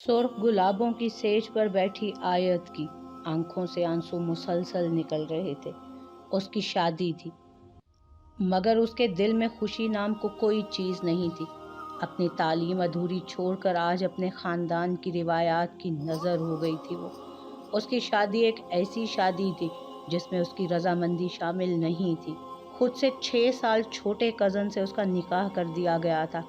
सुर्ख गुलाबों की सेज पर बैठी आयत की आंखों से आंसू मुसलसल निकल रहे थे। उसकी शादी थी, मगर उसके दिल में खुशी नाम को कोई चीज़ नहीं थी। अपनी तालीम अधूरी छोड़कर आज अपने ख़ानदान की रिवायात की नज़र हो गई थी वो। उसकी शादी एक ऐसी शादी थी जिसमें उसकी रजामंदी शामिल नहीं थी। खुद से 6 साल छोटे कज़न से उसका निकाह कर दिया गया था।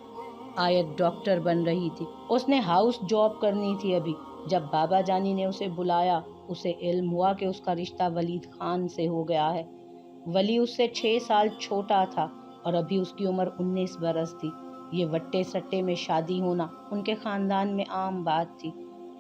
आयत डॉक्टर बन रही थी, उसने हाउस जॉब करनी थी अभी। जब बाबा जानी ने उसे बुलाया, उसे इल्म हुआ कि उसका रिश्ता वलीद खान से हो गया है। वली उससे 6 साल छोटा था और अभी उसकी उम्र 19 बरस थी। ये वट्टे सट्टे में शादी होना उनके खानदान में आम बात थी।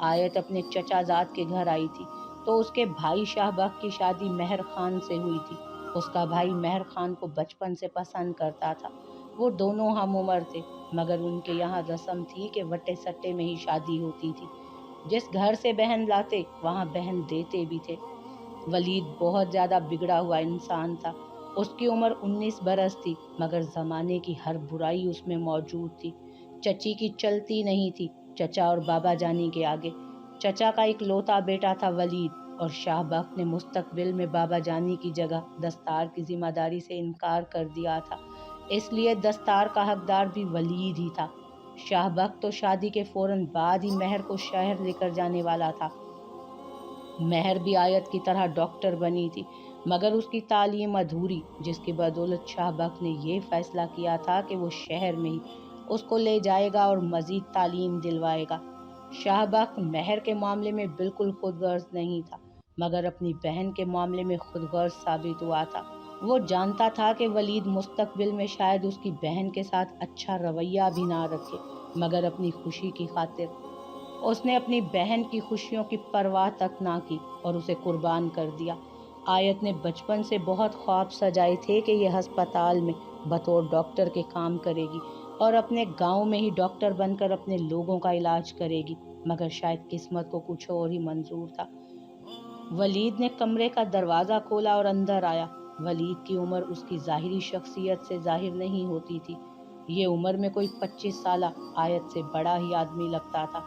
आयत अपने चचाजाद के घर आई थी तो उसके भाई शाहबाग की शादी मेहर खान से हुई थी। उसका भाई मेहर खान को बचपन से पसंद करता था। वो दोनों हम उम्र थे, मगर उनके यहाँ रस्म थी कि वट्टे सट्टे में ही शादी होती थी। जिस घर से बहन लाते वहाँ बहन देते भी थे। वलीद बहुत ज़्यादा बिगड़ा हुआ इंसान था। उसकी उम्र 19 बरस थी, मगर ज़माने की हर बुराई उसमें मौजूद थी। चची की चलती नहीं थी चचा और बाबा जानी के आगे। चचा का इकलौता बेटा था वलीद, और शाहबाग ने मुस्तकबिल में बाबा जानी की जगह दस्तार की जिम्मेदारी से इनकार कर दिया था। इसलिए दस्तार का हकदार भी वलीद ही था। शाहबाग तो शादी के फौरन बाद ही मेहर को शहर लेकर जाने वाला था। मेहर भी आयत की तरह डॉक्टर बनी थी, मगर उसकी तालीम अधूरी, जिसकी बदौलत शाहबाग ने ये फैसला किया था कि वो शहर में ही उसको ले जाएगा और मज़ीद तालीम दिलवाएगा। शाहबाग मेहर के मामले में बिल्कुल खुदगर्ज नहीं था, मगर अपनी बहन के मामले में खुदगर्ज साबित हुआ था। वो जानता था कि वलीद मुस्तकबिल में शायद उसकी बहन के साथ अच्छा रवैया भी ना रखे, मगर अपनी खुशी की खातिर उसने अपनी बहन की खुशियों की परवाह तक ना की और उसे कुर्बान कर दिया। आयत ने बचपन से बहुत ख्वाब सजाए थे कि यह अस्पताल में बतौर डॉक्टर के काम करेगी और अपने गांव में ही डॉक्टर बनकर अपने लोगों का इलाज करेगी, मगर शायद किस्मत को कुछ और ही मंजूर था। वलीद ने कमरे का दरवाज़ा खोला और अंदर आया। वलीद की उम्र उसकी ज़ाहिरी शख्सियत से ज़ाहिर नहीं होती थी। ये उम्र में कोई 25 साल आयत से बड़ा ही आदमी लगता था।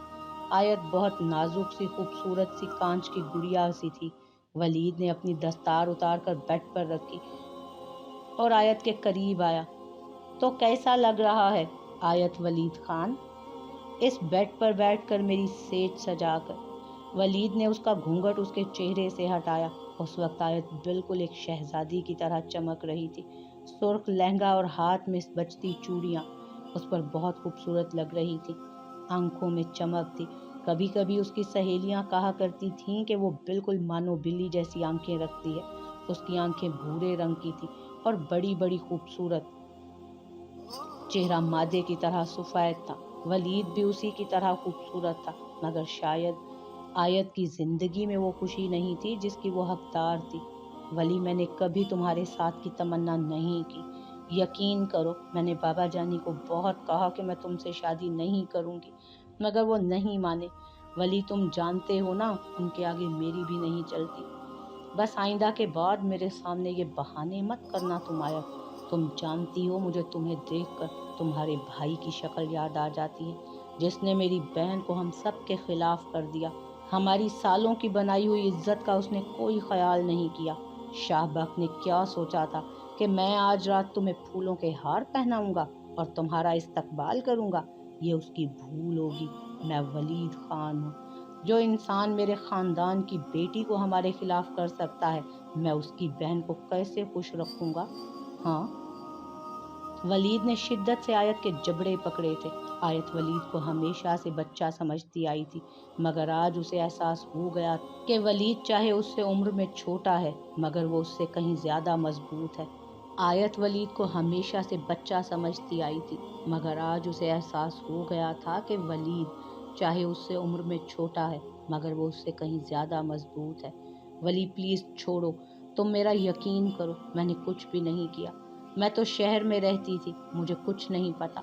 आयत बहुत नाजुक सी, खूबसूरत सी, कांच की गुड़िया सी थी। वलीद ने अपनी दस्तार उतार कर बेड पर रखी और आयत के करीब आया। तो कैसा लग रहा है आयत वलीद खान, इस बेड पर बैठकर मेरी सेज सजाकर? वलीद ने उसका घूंघट उसके चेहरे से हटाया। उस वक्त आयत बिल्कुल एक शहजादी की तरह चमक रही थी। सुर्ख लहंगा और हाथ में बजती चूड़ियाँ उस पर बहुत खूबसूरत लग रही थी। आंखों में चमक थी। कभी कभी उसकी सहेलियां कहा करती थीं कि वो बिल्कुल मानो बिल्ली जैसी आंखें रखती है। उसकी आंखें भूरे रंग की थी और बड़ी बड़ी खूबसूरत। चेहरा मादे की तरह सफ़ेद था। वलीद भी उसी की तरह खूबसूरत था, मगर शायद आयत की ज़िंदगी में वो खुशी नहीं थी जिसकी वो हकदार थी। वली, मैंने कभी तुम्हारे साथ की तमन्ना नहीं की। यकीन करो, मैंने बाबा जानी को बहुत कहा कि मैं तुमसे शादी नहीं करूँगी, मगर वो नहीं माने। वली, तुम जानते हो ना, उनके आगे मेरी भी नहीं चलती। बस आइंदा के बाद मेरे सामने ये बहाने मत करना तुम आयत। तुम जानती हो, मुझे तुम्हें देखकर तुम्हारे भाई की शक्ल याद आ जाती है, जिसने मेरी बहन को हम सब के खिलाफ कर दिया। हमारी सालों की बनाई हुई इज्जत का उसने कोई ख्याल नहीं किया। शाहबाग ने क्या सोचा था कि मैं आज रात तुम्हें फूलों के हार पहनाऊंगा और तुम्हारा इस्तकबाल करूंगा? ये उसकी भूल होगी। मैं वलीद खान हूँ। जो इंसान मेरे खानदान की बेटी को हमारे खिलाफ कर सकता है, मैं उसकी बहन को कैसे खुश रखूंगा? हाँ। वलीद ने शिद्दत से आयत के जबड़े पकड़े थे। आयत वलीद को हमेशा से बच्चा समझती आई थी, मगर आज उसे एहसास हो गया कि वलीद चाहे उससे उम्र में छोटा है, मगर वो उससे कहीं ज्यादा मजबूत है। आयत वलीद को हमेशा से बच्चा समझती आई थी, मगर आज उसे एहसास हो गया था कि वलीद चाहे उससे उम्र में छोटा है, मगर वो उससे कहीं ज्यादा मजबूत है। वली, प्लीज छोड़ो। तुम मेरा यकीन करो, मैंने कुछ भी नहीं किया। मैं तो शहर में रहती थी, मुझे कुछ नहीं पता।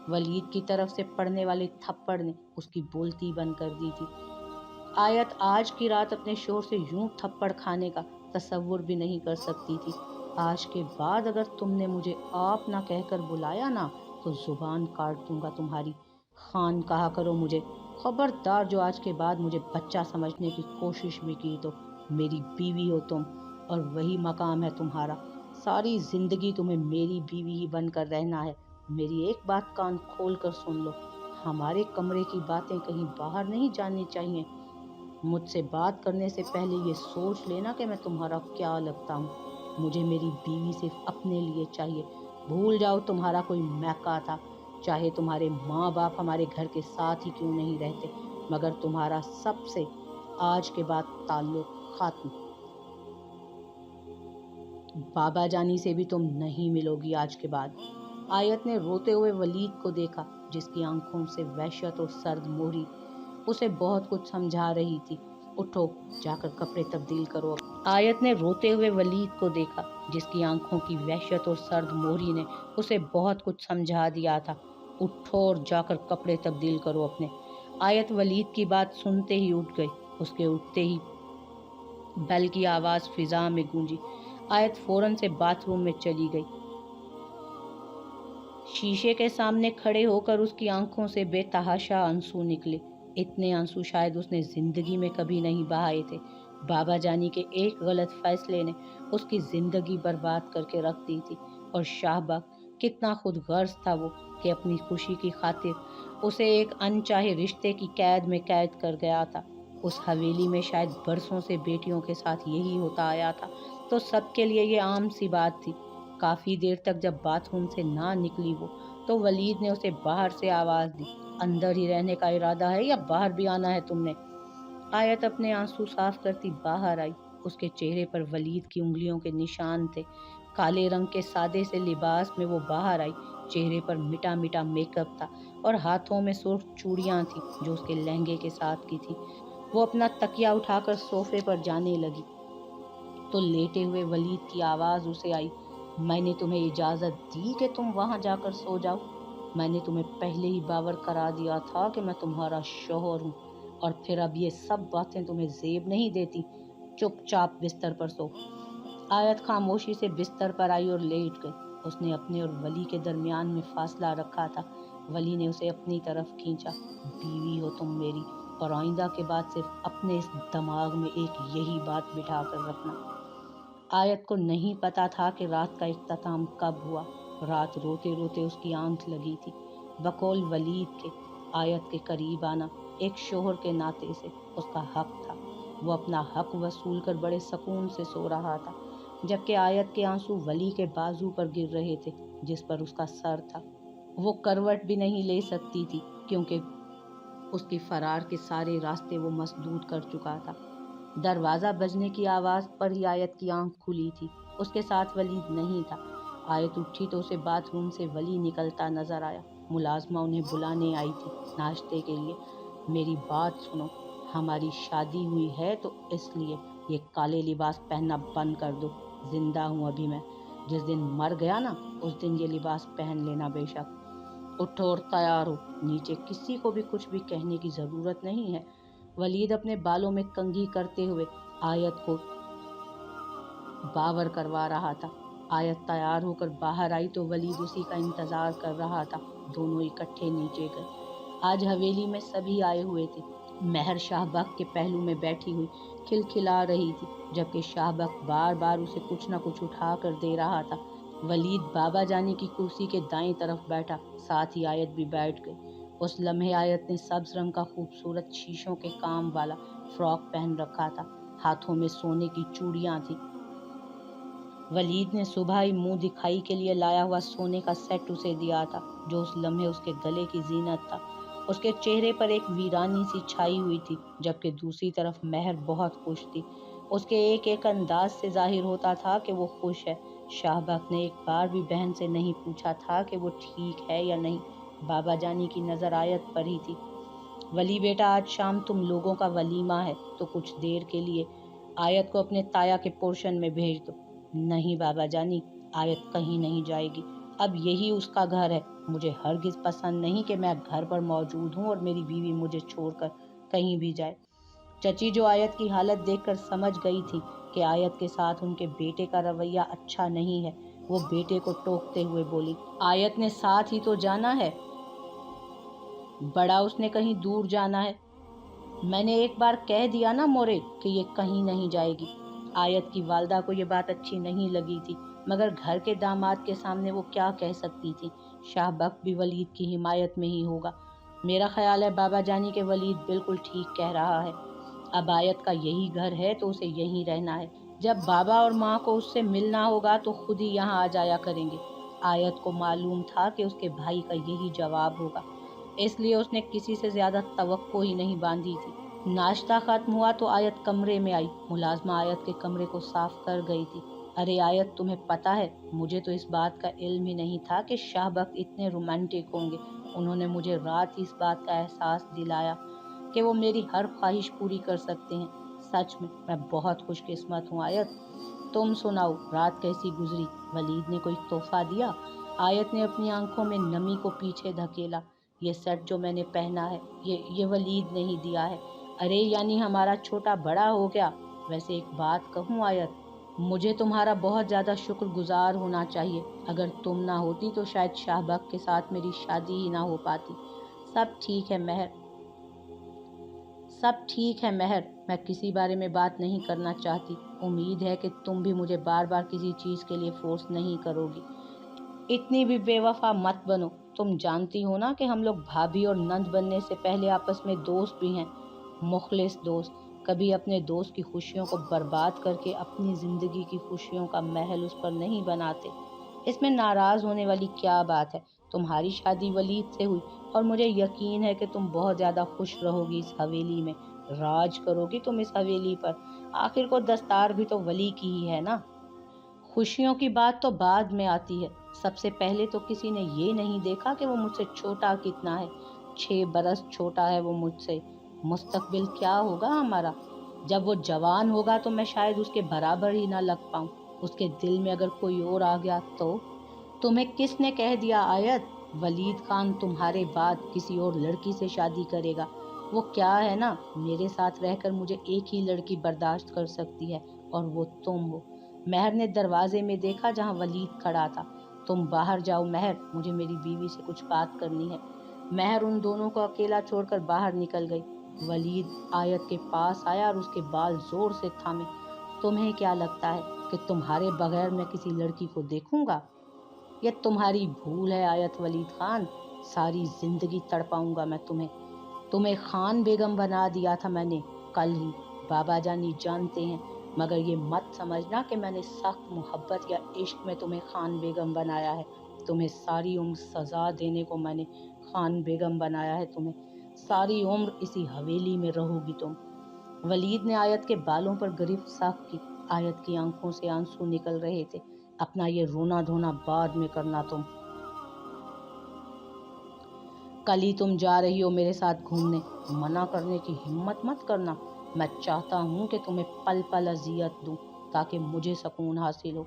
वलीद की तरफ से पड़ने वाले थप्पड़ ने उसकी बोलती बंद कर दी थी। आयत आज की रात अपने शोहर से यूं थप्पड़ खाने का तसव्वुर भी नहीं कर सकती थी। आज के बाद अगर तुमने मुझे आप ना कहकर बुलाया ना, तो जुबान काट दूंगा तुम्हारी। खान कहा करो मुझे, खबरदार जो आज के बाद मुझे बच्चा समझने की कोशिश भी की तो मेरी बीवी हो तुम, और वही मकाम है तुम्हारा। सारी जिंदगी तुम्हें मेरी बीवी ही बनकर रहना है। मेरी एक बात कान खोल कर सुन लो, हमारे कमरे की बातें कहीं बाहर नहीं जाननी चाहिए। मुझसे बात करने से पहले ये सोच लेना कि मैं तुम्हारा क्या लगता हूँ। मुझे मेरी बीवी सिर्फ अपने लिए चाहिए। भूल जाओ तुम्हारा कोई मैका था, चाहे तुम्हारे माँ बाप हमारे घर के साथ ही क्यों नहीं रहते, मगर तुम्हारा सबसे आज के बाद ताल्लुक खत्म। बाबा जानी से भी तुम नहीं मिलोगी आज के बाद। आयत ने रोते हुए वलीद को देखा, जिसकी आंखों से वहशत और सर्द मोहरी उसे बहुत कुछ समझा रही थी। उठो, जाकर कपड़े तब्दील करो। आयत ने रोते हुए वलीद को देखा, जिसकी आंखों की वहशत और सर्द मोहरी ने उसे बहुत कुछ समझा दिया था। उठो और जाकर कपड़े तब्दील करो अपने। आयत वलीद की बात सुनते ही उठ गई। उसके उठते ही बेल की आवाज फिजा में गूंजी। आयत फौरन से बाथरूम में चली गई। शीशे के सामने खड़े होकर उसकी आंखों से बेतहाशा आंसू निकले। इतने आंसू शायद उसने जिंदगी में कभी नहीं बहाए थे। बाबा जानी के एक गलत फैसले ने उसकी जिंदगी बर्बाद करके रख दी थी। और शाहबाग कितना खुद गर्ज था वो, कि अपनी खुशी की खातिर उसे एक अनचाहे रिश्ते की कैद में कैद कर गया था। उस हवेली में शायद बरसों से बेटियों के साथ यही होता आया था, तो सबके लिए ये आम सी बात थी। काफ़ी देर तक जब बाथरूम से ना निकली वो, तो वलीद ने उसे बाहर से आवाज़ दी, अंदर ही रहने का इरादा है या बाहर भी आना है तुमने? आयत अपने आंसू साफ करती बाहर आई। उसके चेहरे पर वलीद की उंगलियों के निशान थे। काले रंग के सादे से लिबास में वो बाहर आई। चेहरे पर मिटा मिटा मेकअप था और हाथों में सुर्ख चूड़ियां थी जो उसके लहंगे के साथ की थी। वो अपना तकिया उठाकर सोफे पर जाने लगी तो लेटे हुए वलीद की आवाज़ उसे आई, मैंने तुम्हें इजाज़त दी कि तुम वहाँ जाकर सो जाओ। मैंने तुम्हें पहले ही बावर करा दिया था कि मैं तुम्हारा शौहर हूँ, और फिर अब ये सब बातें तुम्हें ज़ेब नहीं देती। चुपचाप बिस्तर पर सो। आयत खामोशी से बिस्तर पर आई और लेट गई। उसने अपने और वली के दरमियान में फासला रखा था। वली ने उसे अपनी तरफ खींचा। बीवी हो तुम मेरी, और आइंदा के बाद सिर्फ अपने इस दिमाग में एक यही बात बिठा कर रखना। आयत को नहीं पता था कि रात का इख्तिताम कब हुआ। रात रोते रोते उसकी आंख लगी थी। बकौल वलीद के आयत के करीब आना एक शोहर के नाते से उसका हक था। वो अपना हक वसूल कर बड़े सुकून से सो रहा था, जबकि आयत के आंसू वली के बाजू पर गिर रहे थे, जिस पर उसका सर था। वो करवट भी नहीं ले सकती थी, क्योंकि उसकी फरार के सारे रास्ते वो मसदूद कर चुका था। दरवाज़ा बजने की आवाज़ पर ही आयत की आंख खुली थी। उसके साथ वलीद नहीं था। आयत उठी तो उसे बाथरूम से वली निकलता नजर आया। मुलाजमा उन्हें बुलाने आई थी नाश्ते के लिए। मेरी बात सुनो, हमारी शादी हुई है तो इसलिए ये काले लिबास पहनना बंद कर दो। जिंदा हूँ अभी मैं, जिस दिन मर गया ना उस दिन ये लिबास पहन लेना बेशक। उठो और तैयार हो, नीचे किसी को भी कुछ भी कहने की ज़रूरत नहीं है। वलीद अपने बालों में कंघी करते हुए आयत को बावर करवा रहा था। आयत तैयार होकर बाहर आई तो वलीद उसी का इंतज़ार कर रहा था। दोनों इकट्ठे नीचे गए। आज हवेली में सभी आए हुए थे। महर शाहबाग के पहलू में बैठी हुई खिलखिला रही थी, जबकि शाहबाग बार बार उसे कुछ न कुछ उठा कर दे रहा था। वलीद बाबा जानी की कुर्सी के दाईं तरफ बैठा, साथ ही आयत भी बैठ गई। उस लम्हे आयत ने सब्ज रंग का खूबसूरत शीशों के काम वाला फ्रॉक पहन रखा था। हाथों में सोने की चूड़ियां थी। वलीद ने सुबह ही मुंह दिखाई के लिए लाया हुआ सोने का सेट उसे दिया था, जो उस लम्हे उसके गले की जीनत था। उसके चेहरे पर एक वीरानी सी छाई हुई थी, जबकि दूसरी तरफ महर बहुत खुश थी। उसके एक एक अंदाज से जाहिर होता था कि वो खुश है। शाहबाग ने एक बार भी बहन से नहीं पूछा था कि वो ठीक है या नहीं। बाबा जानी की नज़र आयत पर ही थी। वली बेटा, आज शाम तुम लोगों का वलीमा है, तो कुछ देर के लिए आयत को अपने ताया के पोर्शन में भेज दो। नहीं बाबा जानी, आयत कहीं नहीं जाएगी। अब यही उसका घर है। मुझे हरगिज पसंद नहीं कि मैं घर पर मौजूद हूँ और मेरी बीवी मुझे छोड़कर कहीं भी जाए। चची, जो आयत की हालत देखकर समझ गई थी कि आयत के साथ उनके बेटे का रवैया अच्छा नहीं है, वो बेटे को टोकते हुए बोली, आयत ने साथ ही तो जाना है। बड़ा उसने कहीं दूर जाना है। मैंने एक बार कह दिया ना मोरे कि ये कहीं नहीं जाएगी। आयत की वालदा को ये बात अच्छी नहीं लगी थी, मगर घर के दामाद के सामने वो क्या कह सकती थी। शाह बख्त भी वलीद की हिमायत में ही होगा। मेरा ख्याल है बाबा जानी के वलीद बिल्कुल ठीक कह रहा है। अब आयत का यही घर है तो उसे यहीं रहना है। जब बाबा और माँ को उससे मिलना होगा तो खुद ही यहाँ आ जाया करेंगे। आयत को मालूम था कि उसके भाई का यही जवाब होगा, इसलिए उसने किसी से ज्यादा तवक्को ही नहीं बांधी थी। नाश्ता खत्म हुआ तो आयत कमरे में आई। मुलाजमा आयत के कमरे को साफ कर गई थी। अरे आयत, तुम्हें पता है, मुझे तो इस बात का इल्म ही नहीं था कि शाह बख्त इतने रोमांटिक होंगे। उन्होंने मुझे रात इस बात का एहसास दिलाया कि वो मेरी हर ख्वाहिश पूरी कर सकते हैं। सच में मैं बहुत खुशकिस्मत हूँ आयत। तुम सुनाओ, रात कैसी गुजरी? वलीद ने कोई तोहफा दिया? आयत ने अपनी आंखों में नमी को पीछे धकेला। ये सेट जो मैंने पहना है, ये वलीद ने ही दिया है। अरे यानी हमारा छोटा बड़ा हो गया। वैसे एक बात कहूँ आयत, मुझे तुम्हारा बहुत ज़्यादा शुक्रगुजार होना चाहिए। अगर तुम ना होती तो शायद शाह बख्त के साथ मेरी शादी ही ना हो पाती। सब ठीक है महर, सब ठीक है महर, मैं किसी बारे में बात नहीं करना चाहती। उम्मीद है कि तुम भी मुझे बार बार किसी चीज़ के लिए फोर्स नहीं करोगी। इतनी भी बेवफा मत बनो। तुम जानती हो ना कि हम लोग भाभी और नंद बनने से पहले आपस में दोस्त भी हैं, मुखलिस दोस्त। कभी अपने दोस्त की खुशियों को बर्बाद करके अपनी ज़िंदगी की खुशियों का महल उस पर नहीं बनाते। इसमें नाराज़ होने वाली क्या बात है? तुम्हारी शादी वलीद से हुई और मुझे यकीन है कि तुम बहुत ज़्यादा खुश रहोगी इस हवेली में। राज करोगी तुम इस हवेली पर। आखिर को दस्तार भी तो वली की ही है ना। खुशियों की बात तो बाद में आती है। सबसे पहले तो किसी ने ये नहीं देखा कि वो मुझसे छोटा कितना है। 6 बरस छोटा है वो मुझसे। मुस्तकबिल क्या होगा हमारा? जब वो जवान होगा तो मैं शायद उसके बराबर ही ना लग पाऊँ। उसके दिल में अगर कोई और आ गया तो? तुम्हें किसने कह दिया आयत? वलीद खान तुम्हारे बाद किसी और लड़की से शादी करेगा। वो क्या है ना, मेरे साथ रहकर मुझे एक ही लड़की बर्दाश्त कर सकती है, और वो तुम हो। महर ने दरवाजे में देखा जहाँ वलीद खड़ा था। तुम बाहर जाओ महर, मुझे मेरी बीवी से कुछ बात करनी है। महर उन दोनों को अकेला छोड़कर बाहर निकल गई। वलीद आयत के पास आया और उसके बाल जोर से थामे। तुम्हें क्या लगता है कि तुम्हारे बगैर मैं किसी लड़की को देखूंगा? ये तुम्हारी भूल है आयत वलीद खान। सारी जिंदगी तड़पाऊंगा मैं तुम्हें। तुम्हें खान बेगम बना दिया था मैंने कल ही, बाबा जानी जानते हैं। मगर ये मत समझना कि मैंने सख्त मोहब्बत या इश्क में तुम्हें खान बेगम बनाया है। तुम्हें सारी उम्र सजा देने को मैंने खान बेगम बनाया है। तुम्हें सारी उम्र इसी हवेली में रहोगी तुम। वलीद ने आयत के बालों पर गिरफ्त साफ की। आयत की आंखों से आंसू निकल रहे थे। अपना ये रोना धोना बाद में करना तुम। कल ही तुम जा रही हो मेरे साथ घूमने। मना करने की हिम्मत मत करना। मैं चाहता हूँ कि तुम्हें पल पल अजियत दूँ ताकि मुझे सुकून हासिल हो।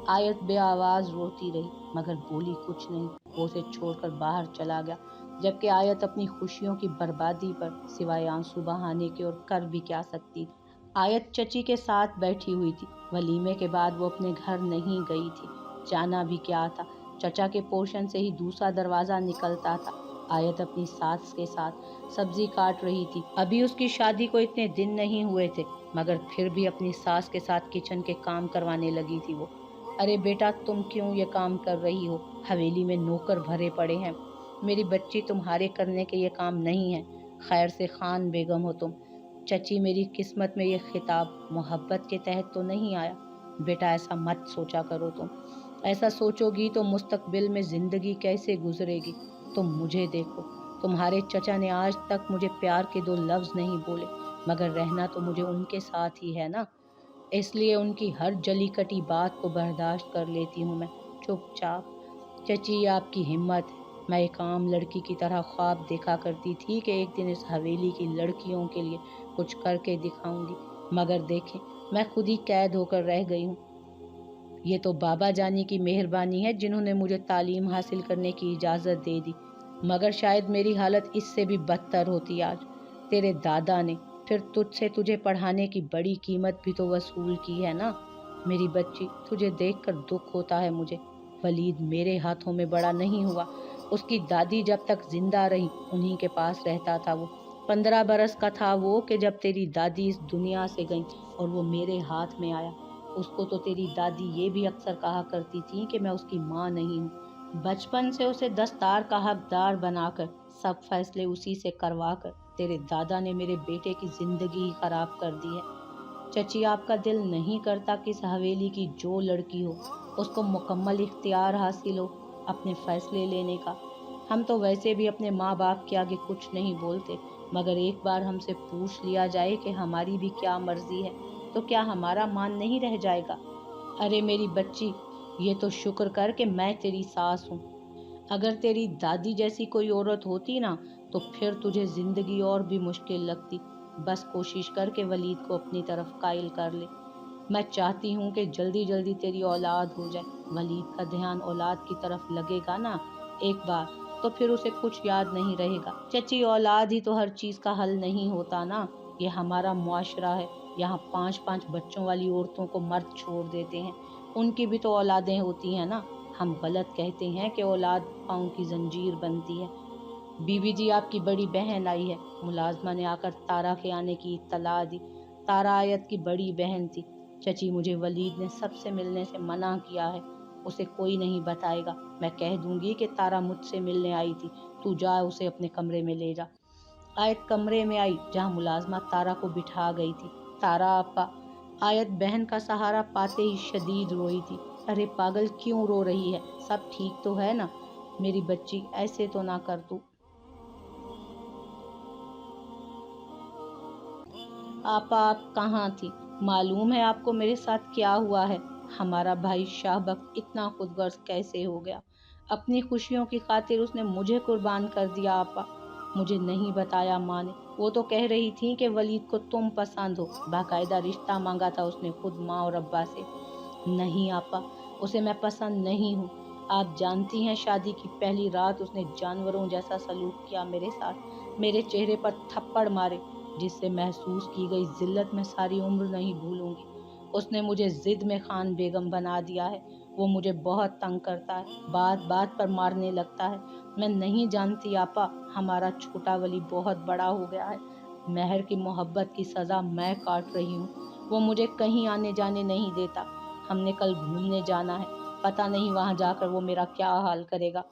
आयत बे आवाज़ रोती रही मगर बोली कुछ नहीं। वो उसे छोड़कर बाहर चला गया, जबकि आयत अपनी खुशियों की बर्बादी पर सिवाय आंसू बहाने के और कर भी क्या सकती थी। आयत चची के साथ बैठी हुई थी। वलीमे के बाद वो अपने घर नहीं गई थी। जाना भी क्या था, चचा के पोर्शन से ही दूसरा दरवाज़ा निकलता था। आयत अपनी सास के साथ सब्जी काट रही थी। अभी उसकी शादी को इतने दिन नहीं हुए थे, मगर फिर भी अपनी सास के साथ किचन के काम करवाने लगी थी वो। अरे बेटा, तुम क्यों ये काम कर रही हो? हवेली में नौकर भरे पड़े हैं। मेरी बच्ची, तुम्हारे करने के ये काम नहीं है। खैर से खान बेगम हो तुम। चची, मेरी किस्मत में ये खिताब मोहब्बत के तहत तो नहीं आया। बेटा, ऐसा मत सोचा करो तुम। ऐसा सोचोगी तो मुस्तकबिल में ज़िंदगी कैसे गुजरेगी? तुम मुझे देखो। तुम्हारे चचा ने आज तक मुझे प्यार के 2 लफ्ज़ नहीं बोले, मगर रहना तो मुझे उनके साथ ही है ना। इसलिए उनकी हर जली कटी बात को बर्दाश्त कर लेती हूँ मैं चुपचाप। चची, आपकी हिम्मत है। मैं एक आम लड़की की तरह ख्वाब देखा करती थी कि एक दिन इस हवेली की लड़कियों के लिए कुछ करके दिखाऊंगी, मगर देखें, मैं खुद ही कैद होकर रह गई हूँ। ये तो बाबा जानी की मेहरबानी है जिन्होंने मुझे तालीम हासिल करने की इजाज़त दे दी, मगर शायद मेरी हालत इससे भी बदतर होती आज। तेरे दादा ने फिर तुझसे तुझे पढ़ाने की बड़ी कीमत भी तो वसूल की है ना। मेरी बच्ची, तुझे देखकर दुख होता है मुझे। वलीद मेरे हाथों में बड़ा नहीं हुआ, اس کی دادی جب تک زندہ رہی انہی کے پاس رہتا تھا وہ۔ 15 برس کا تھا وہ کہ جب تیری دادی اس دنیا سے گئی اور وہ میرے ہاتھ میں آیا۔ اس کو تو تیری دادی یہ بھی اکثر کہا کرتی تھی کہ میں اس کی ماں نہیں ہوں۔ بچپن سے اسے دستار کا حقدار بنا کر، سب فیصلے اسی سے کروا کر تیرے دادا نے میرے بیٹے کی زندگی ہی خراب کر دی ہے۔ چچی، آپ کا دل نہیں کرتا کہ اس حویلی کی جو لڑکی ہو اس کو مکمل اختیار حاصل ہو اپنے فیصلے لینے کا؟ ہم تو ویسے بھی اپنے ماں باپ کے آگے کچھ نہیں بولتے، مگر ایک بار ہم سے پوچھ لیا جائے کہ ہماری بھی کیا مرضی ہے تو کیا ہمارا مان نہیں رہ جائے گا؟ ارے میری بچی، یہ تو شکر کر کہ میں تیری ساس ہوں۔ اگر تیری دادی جیسی کوئی عورت ہوتی نا تو پھر تجھے زندگی اور بھی مشکل لگتی۔ بس کوشش کر کے ولید کو اپنی طرف قائل کر لے۔ میں چاہتی ہوں کہ جلدی جلدی تیری اولاد ہو جائے۔ ولید کا دھیان اولاد کی طرف لگے گا نا ایک بار تو پھر اسے کچھ یاد نہیں رہے گا۔ چچی، اولاد ہی تو ہر چیز کا حل نہیں ہوتا نا۔ یہ ہمارا معاشرہ ہے، یہاں 5 بچوں والی عورتوں کو مرد چھوڑ دیتے ہیں، ان کی بھی تو اولادیں ہوتی ہیں نا۔ ہم غلط کہتے ہیں کہ اولاد پاؤں کی زنجیر بنتی ہے۔ بی بی جی، آپ کی بڑی بہن آئی ہے۔ ملازمہ نے آ کر تارا کے آنے کی اطلاع دی۔ تارا آیت کی بڑی بہن تھی۔ چچی، مجھے ولید نے سب سے ملنے سے منع کیا ہے، اسے کوئی نہیں بتائے گا۔ میں کہہ دوں گی کہ تارا مجھ سے ملنے آئی تھی، تو جا اسے اپنے کمرے میں لے جا۔ آیت کمرے میں آئی جہاں ملازمہ تارا کو بٹھا گئی تھی۔ تارا آپا۔ آیت بہن کا سہارا پاتے ہی شدید روئی تھی۔ ارے پاگل، کیوں رو رہی ہے؟ سب ٹھیک تو ہے نا؟ میری بچی، ایسے تو نہ کر تو۔ آپا، آپ کہاں تھی؟ معلوم ہے آپ کو میرے ساتھ کیا ہوا ہے؟ ہمارا بھائی شاہ بخت اتنا خود غرض کیسے ہو گیا؟ اپنی خوشیوں کی خاطر اس نے مجھے قربان کر دیا آپا۔ مجھے نہیں بتایا ماں نے۔ وہ تو کہہ رہی تھی کہ ولید کو تم پسند ہو، باقاعدہ رشتہ مانگا تھا اس نے خود ماں اور ابا سے۔ نہیں آپا، اسے میں پسند نہیں ہوں۔ آپ جانتی ہیں شادی کی پہلی رات اس نے جانوروں جیسا سلوک کیا میرے ساتھ، میرے چہرے پر تھپڑ مارے، جس سے محسوس کی گئی ذلت میں ساری عمر نہیں بھولوں گی۔ اس نے مجھے ضد میں خان بیگم بنا دیا ہے۔ وہ مجھے بہت تنگ کرتا ہے، بات بات پر مارنے لگتا ہے۔ میں نہیں جانتی آپا، ہمارا چھوٹا ولی بہت بڑا ہو گیا ہے۔ مہر کی محبت کی سزا میں کاٹ رہی ہوں۔ وہ مجھے کہیں آنے جانے نہیں دیتا۔ ہم نے کل گھومنے جانا ہے، پتہ نہیں وہاں جا کر وہ میرا کیا حال کرے گا۔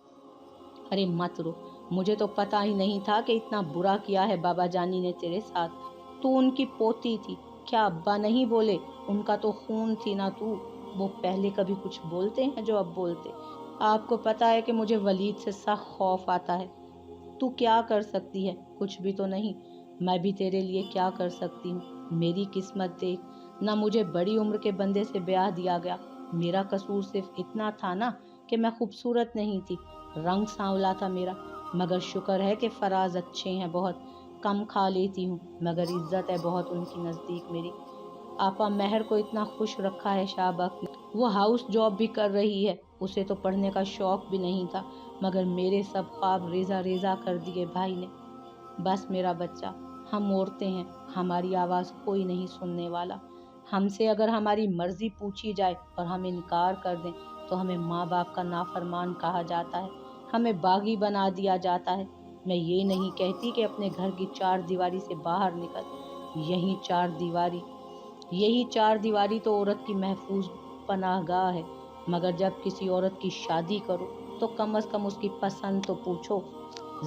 ارے مت رو، مجھے تو پتہ ہی نہیں تھا کہ اتنا برا کیا ہے بابا جانی نے تیرے ساتھ۔ تو ان کی پوتی تھی، کیا ابا نہیں بولے؟ ان کا تو خون تھی نا تو۔ وہ پہلے کبھی کچھ بولتے ہیں جو اب بولتے؟ آپ کو پتہ ہے کہ مجھے ولید سے سخت خوف آتا ہے۔ تو کیا کر سکتی ہے؟ کچھ بھی تو نہیں۔ میں بھی تیرے لیے کیا کر سکتی ہوں؟ میری قسمت دیکھ، نہ مجھے بڑی عمر کے بندے سے بیاہ دیا گیا۔ میرا قصور صرف اتنا تھا نا کہ میں خوبصورت نہیں تھی، رنگ سانولا تھا میرا، مگر شکر ہے کہ فراز اچھے ہیں بہت۔ کم کھا لیتی ہوں مگر عزت ہے بہت ان کی نزدیک میری۔ آپا، مہر کو اتنا خوش رکھا ہے شاہ بخت نے، وہ ہاؤس جاب بھی کر رہی ہے، اسے تو پڑھنے کا شوق بھی نہیں تھا، مگر میرے سب خواب ریزہ ریزہ کر دیے بھائی نے۔ بس میرا بچہ، ہم عورتیں ہیں، ہماری آواز کوئی نہیں سننے والا۔ ہم سے اگر ہماری مرضی پوچھی جائے اور ہم انکار کر دیں تو ہمیں ماں باپ کا نافرمان کہا جاتا ہے، ہمیں باغی بنا دیا جاتا ہے۔ میں یہ نہیں کہتی کہ اپنے گھر کی 4 دیواری سے باہر نکل، یہی چار دیواری تو عورت کی محفوظ پناہ گاہ ہے، مگر جب کسی عورت کی شادی کرو تو کم از کم اس کی پسند تو پوچھو۔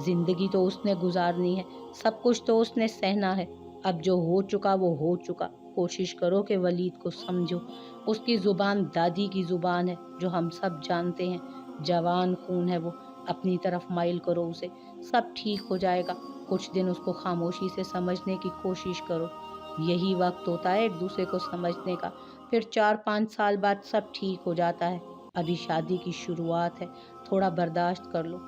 زندگی تو اس نے گزارنی ہے، سب کچھ تو اس نے سہنا ہے۔ اب جو ہو چکا وہ ہو چکا۔ کوشش کرو کہ ولید کو سمجھو، اس کی زبان دادی کی زبان ہے جو ہم سب جانتے ہیں، جوان خون ہے وہ، اپنی طرف مائل کرو اسے، سب ٹھیک ہو جائے گا۔ کچھ دن اس کو خاموشی سے سمجھنے کی کوشش کرو، یہی وقت ہوتا ہے ایک دوسرے کو سمجھنے کا، پھر 4-5 سال بعد سب ٹھیک ہو جاتا ہے۔ ابھی شادی کی شروعات ہے، تھوڑا برداشت کر لو۔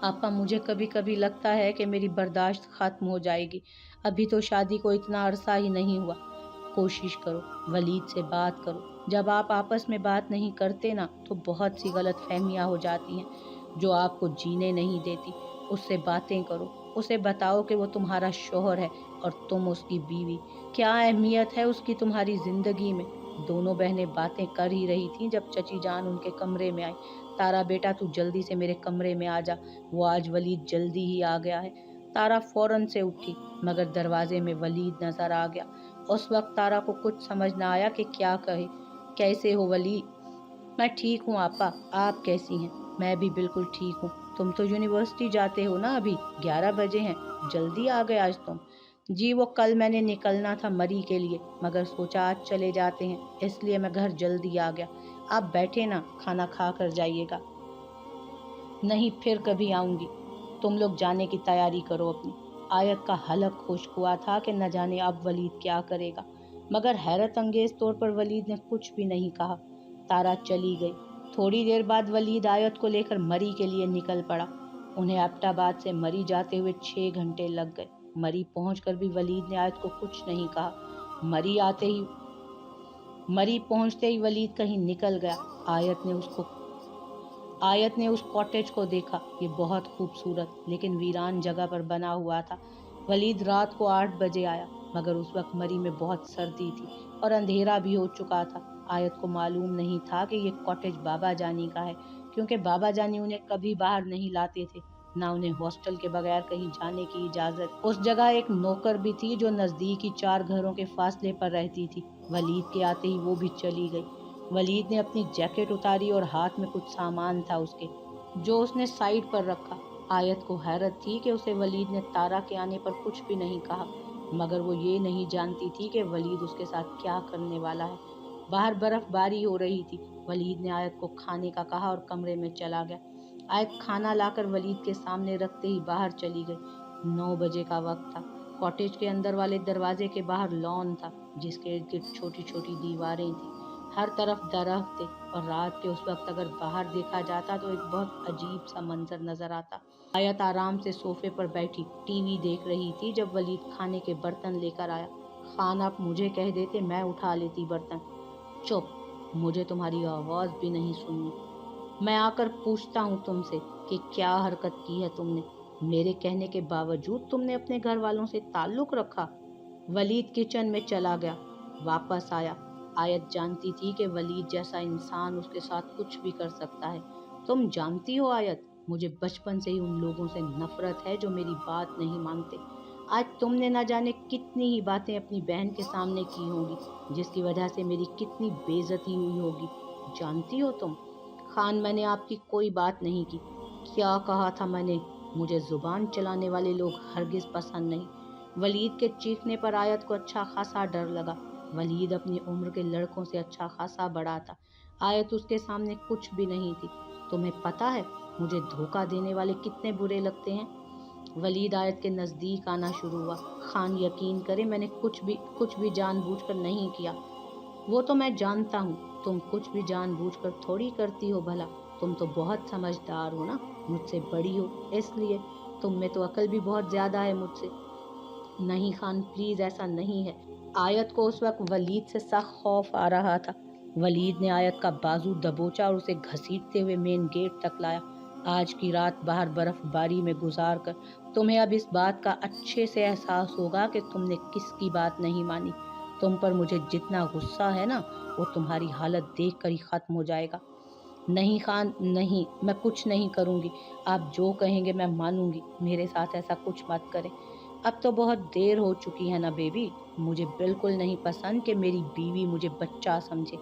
آپا، مجھے کبھی کبھی لگتا ہے کہ میری برداشت ختم ہو جائے گی، ابھی تو شادی کو اتنا عرصہ ہی نہیں ہوا۔ کوشش کرو، ولید سے بات کرو۔ جب آپ آپس میں بات نہیں کرتے نا تو بہت سی غلط فہمیاں ہو جاتی ہیں جو آپ کو جینے نہیں دیتی۔ اس سے باتیں کرو، اسے بتاؤ کہ وہ تمہارا شوہر ہے اور تم اس کی بیوی، کیا اہمیت ہے اس کی تمہاری زندگی میں۔ دونوں بہنیں باتیں کر ہی رہی تھیں جب چچی جان ان کے کمرے میں آئی۔ तारा बेटा तू जल्दी से मेरे कमरे में आ जा, वो आज वलीद जल्दी ही आ गया है। तारा फौरन से उठी, मगर दरवाजे में वलीद नजर आ गया। उस वक्त तारा को कुछ समझ न आया कि क्या कहे। कैसे हो वलीद? मैं ठीक हूँ आपा, आप कैसी हैं? मैं भी बिल्कुल ठीक हूँ। तुम तो यूनिवर्सिटी जाते हो ना, अभी 11 बजे हैं, जल्दी आ गए आज तुम। जी वो कल मैंने निकलना था मरी के लिए, मगर सोचा आज चले जाते हैं, इसलिए मैं घर जल्दी आ गया। आप बैठे ना, खाना खा कर जाइएगा। नहीं, फिर कभी आऊँगी। तुम लोग जाने की तैयारी करो अपनी। आयत का हलक खुश्क हुआ था कि न जाने अब वलीद क्या करेगा, मगर हैरत अंगेज तौर पर वलीद ने कुछ भी नहीं कहा। तारा चली गई। थोड़ी देर बाद वलीद आयत को लेकर मरी के लिए निकल पड़ा। उन्हें एबटाबाद से मरी जाते हुए 6 घंटे लग गए। मरी पहुंचकर भी वलीद ने आयत को कुछ नहीं कहा। मरी पहुंचते ही वलीद कहीं निकल गया। आयत ने उस कॉटेज को देखा। ये बहुत खूबसूरत लेकिन वीरान जगह पर बना हुआ था। वलीद रात को 8 बजे आया, मगर उस वक्त मरी में बहुत सर्दी थी और अंधेरा भी हो चुका था। आयत को मालूम नहीं था कि ये कॉटेज बाबा जानी का है, क्योंकि बाबा जानी उन्हें कभी बाहर नहीं लाते थे, ना उन्हें हॉस्टल के बगैर कहीं जाने की इजाजत। उस जगह एक नौकर भी थी जो नजदीकी 4 घरों के फासले पर रहती थी। वलीद के आते ही वो भी चली गई। वलीद ने अपनी जैकेट उतारी और हाथ में कुछ सामान था उसके, जो उसने साइड पर रखा। आयत को हैरत थी कि उसे वलीद ने तारा के आने पर कुछ भी नहीं कहा, मगर वो ये नहीं जानती थी कि वलीद उसके साथ क्या करने वाला है। बाहर बर्फबारी हो रही थी। वलीद ने आयत को खाने का कहा और कमरे में चला गया। आयत खाना लाकर वलीद के सामने रखते ही बाहर चली गई। 9 बजे का वक्त था। कॉटेज के अंदर वाले दरवाजे के बाहर लॉन था, जिसके इर्द गिर्द छोटी छोटी दीवारें थी। हर तरफ दरख्त थे और रात के उस वक्त अगर बाहर देखा जाता तो एक बहुत अजीब सा मंजर नजर आता। आयत आराम से सोफे पर बैठी टीवी देख रही थी जब वलीद खाने के बर्तन लेकर आया। खान, आप मुझे कह देते, मैं उठा लेती बर्तन। चुप, मुझे तुम्हारी आवाज भी नहीं सुननी। मैं आकर पूछता हूँ तुमसे कि क्या हरकत की है तुमने। मेरे कहने के बावजूद तुमने अपने घर वालों से ताल्लुक रखा। वलीद किचन में चला गया, वापस आया। आयत जानती थी कि वलीद जैसा इंसान उसके साथ कुछ भी कर सकता है। तुम जानती हो आयत, मुझे बचपन से ही उन लोगों से नफरत है जो मेरी बात नहीं मानते। आज तुमने न जाने कितनी ही बातें अपनी बहन के सामने की होंगी, जिसकी वजह से मेरी कितनी बेइज्जती हुई होगी। जानती हो तुम? खान, मैंने आपकी कोई बात नहीं की। क्या कहा था मैंने? मुझे जुबान चलाने वाले लोग हरगिज पसंद नहीं। वलीद के चीखने पर आयत को अच्छा खासा डर लगा। वलीद अपनी उम्र के लड़कों से अच्छा खासा बड़ा था। आयत उसके सामने कुछ भी नहीं थी। तुम्हें पता है मुझे धोखा देने वाले कितने बुरे लगते हैं? वलीद आयत के नज़दीक आना शुरू हुआ। खान, यकीन करें, मैंने कुछ भी जानबूझकर नहीं किया। वो तो मैं जानता हूँ, तुम कुछ भी जानबूझकर थोड़ी करती हो भला। तुम तो बहुत समझदार हो ना, मुझसे बड़ी हो, इसलिए तुम में तो अकल भी बहुत ज्यादा है मुझसे। नहीं खान, प्लीज ऐसा नहीं है। आयत को उस वक्त वलीद से सख्त खौफ आ रहा था। वलीद ने आयत का बाजू दबोचा और उसे घसीटते हुए मेन गेट तक लाया। आज की रात बाहर बर्फबारी में गुजार कर तुम्हें अब इस बात का अच्छे से एहसास होगा कि तुमने किसकी बात नहीं मानी। तुम पर मुझे जितना गुस्सा है ना, वो तुम्हारी हालत देख कर ही खत्म हो जाएगा। नहीं खान, नहीं, मैं कुछ नहीं करूँगी। आप जो कहेंगे मैं मानूंगी। मेरे साथ ऐसा कुछ मत करें। अब तो बहुत देर हो चुकी है ना बेबी। मुझे बिल्कुल नहीं पसंद कि मेरी बीवी मुझे बच्चा समझे।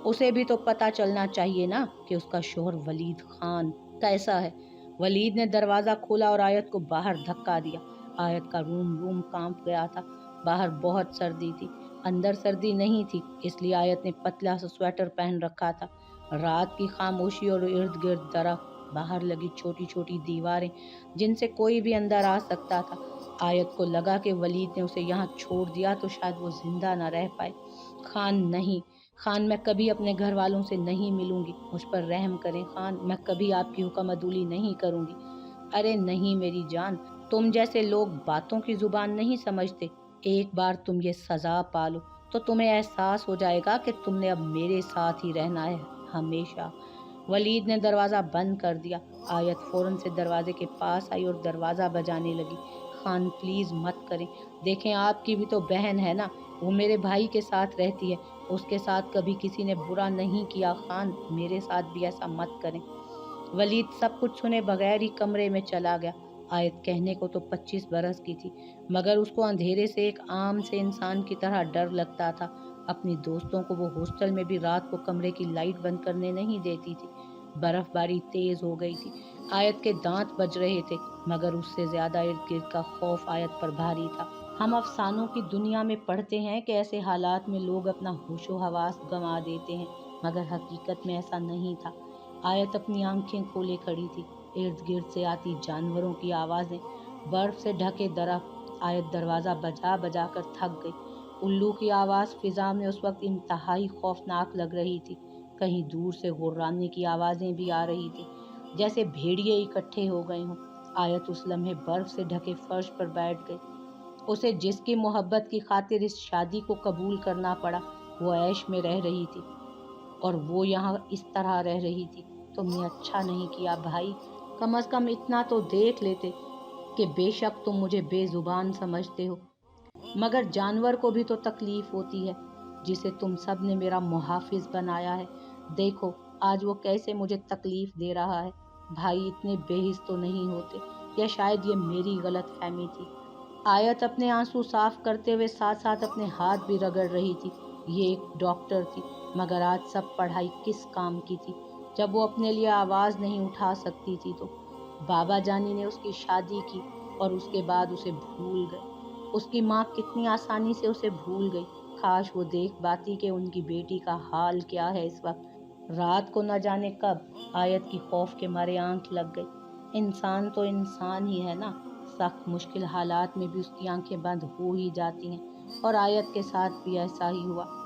उसे भी तो पता चलना चाहिए ना कि उसका शोहर वलीद खान कैसा है। वलीद ने दरवाज़ा खोला और आयत को बाहर धक्का दिया। आयत का रूम रूम कांप गया था। बाहर बहुत सर्दी थी, अंदर सर्दी नहीं थी, इसलिए आयत ने पतला सा स्वेटर पहन रखा था। रात की खामोशी और इर्द गिर्द दरख्त, बाहर लगी छोटी छोटी दीवारें जिनसे कोई भी अंदर आ सकता था। आयत को लगा कि वलीद ने उसे यहाँ छोड़ दिया तो शायद वो जिंदा न रह पाए। खान, नहीं खान, मैं कभी अपने घर वालों से नहीं मिलूंगी। मुझ पर रहम करें खान, मैं कभी आपकी हुक्म अदूली नहीं करूंगी। अरे नहीं मेरी जान, तुम जैसे लोग बातों की जुबान नहीं समझते। एक बार तुम ये सजा पालो तो तुम्हें एहसास हो जाएगा कि तुमने अब मेरे साथ ही रहना है हमेशा। वलीद ने दरवाज़ा बंद कर दिया। आयत फौरन से दरवाजे के पास आई और दरवाज़ा बजाने लगी। खान, प्लीज़ मत करें। देखें, आपकी भी तो बहन है ना, वो मेरे भाई के साथ रहती है। उसके साथ कभी किसी ने बुरा नहीं किया। खान, मेरे साथ भी ऐसा मत करें। वलीद सब कुछ सुने बगैर ही कमरे में चला गया। आयत कहने को तो 25 बरस की थी, मगर उसको अंधेरे से एक आम से इंसान की तरह डर लगता था। अपनी दोस्तों को वो हॉस्टल में भी रात को कमरे की लाइट बंद करने नहीं देती थी। बर्फबारी तेज हो गई थी, आयत के दांत बज रहे थे, मगर उससे ज्यादा इर्द गिर्द का खौफ आयत पर भारी था। हम अफसानों की दुनिया में पढ़ते हैं कि ऐसे हालात में लोग अपना होशो हवास गंवा देते हैं, मगर हकीकत में ऐसा नहीं था। आयत अपनी आंखें खोले खड़ी थी। इर्द गिर्द से आती जानवरों की आवाजें, बर्फ से ढके दरख्त। आयत दरवाजा बजा बजा कर थक गई। उल्लू की आवाज फिजा में उस वक्त इंतहाई खौफनाक लग रही थी। कहीं दूर से गुर्राने की आवाजें भी आ रही थी, जैसे भेड़िए इकट्ठे हो गए हों। आयत उस लम्हे बर्फ से ढके फर्श पर बैठ गई। उसे जिसकी मोहब्बत की खातिर इस शादी को कबूल करना पड़ा, वो ऐश में रह रही थी और वो यहाँ इस तरह रह रही थी। तुमने अच्छा नहीं किया भाई, कम से कम इतना तो देख लेते कि बेशक तुम मुझे बेजुबान समझते हो, मगर जानवर को भी तो तकलीफ होती है, जिसे तुम सब ने मेरा मुहाफिज बनाया है। देखो आज वो कैसे मुझे तकलीफ दे रहा है। भाई इतने बेहिस तो नहीं होते, या शायद ये मेरी गलत फहमी थी। आयत अपने आंसू साफ करते हुए साथ साथ अपने हाथ भी रगड़ रही थी। ये एक डॉक्टर थी, मगर आज सब पढ़ाई किस काम की थी जब वो अपने लिए आवाज़ नहीं उठा सकती थी। तो बाबा जानी ने उसकी शादी की और उसके बाद उसे भूल गए। उसकी माँ कितनी आसानी से उसे भूल गई। काश वो देख पाती कि उनकी बेटी का हाल क्या है इस वक्त। रात को न जाने कब आयत की खौफ के मारे आंख लग गई। इंसान तो इंसान ही है ना, सख्त मुश्किल हालात में भी उसकी आंखें बंद हो ही जाती हैं, और आयत के साथ भी ऐसा ही हुआ।